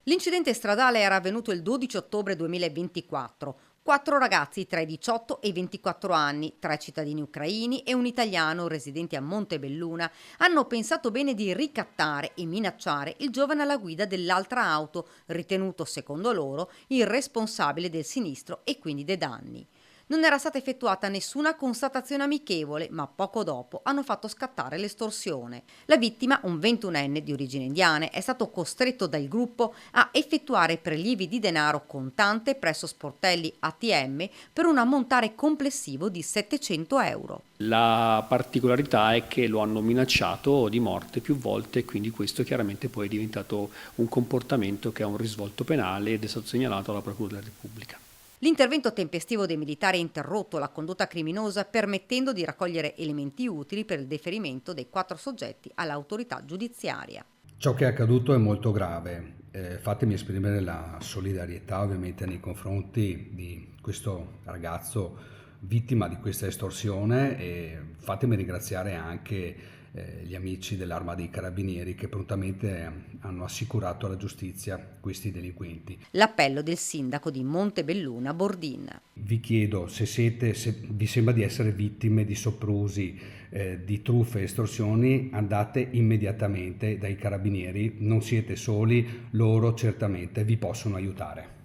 L'incidente stradale era avvenuto il 12 ottobre 2024. Quattro ragazzi tra i 18 e i 24 anni, tre cittadini ucraini e un italiano residenti a Montebelluna, hanno pensato bene di ricattare e minacciare il giovane alla guida dell'altra auto, ritenuto, secondo loro, il responsabile del sinistro e quindi dei danni. Non era stata effettuata nessuna constatazione amichevole, ma poco dopo hanno fatto scattare l'estorsione. La vittima, un 21enne di origini indiane, è stato costretto dal gruppo a effettuare prelievi di denaro contante presso sportelli ATM per un ammontare complessivo di 700 euro. La particolarità è che lo hanno minacciato di morte più volte, quindi questo chiaramente poi è diventato un comportamento che ha un risvolto penale ed è stato segnalato alla Procura della Repubblica. L'intervento tempestivo dei militari ha interrotto la condotta criminosa, permettendo di raccogliere elementi utili per il deferimento dei quattro soggetti all'autorità giudiziaria. Ciò che è accaduto è molto grave. Fatemi esprimere la solidarietà ovviamente nei confronti di questo ragazzo vittima di questa estorsione e fatemi ringraziare anche gli amici dell'Arma dei Carabinieri che prontamente hanno assicurato alla giustizia questi delinquenti. L'appello del sindaco di Montebelluna Bordin. Vi chiedo se vi sembra di essere vittime di soprusi, di truffe e estorsioni, andate immediatamente dai carabinieri, non siete soli, loro certamente vi possono aiutare.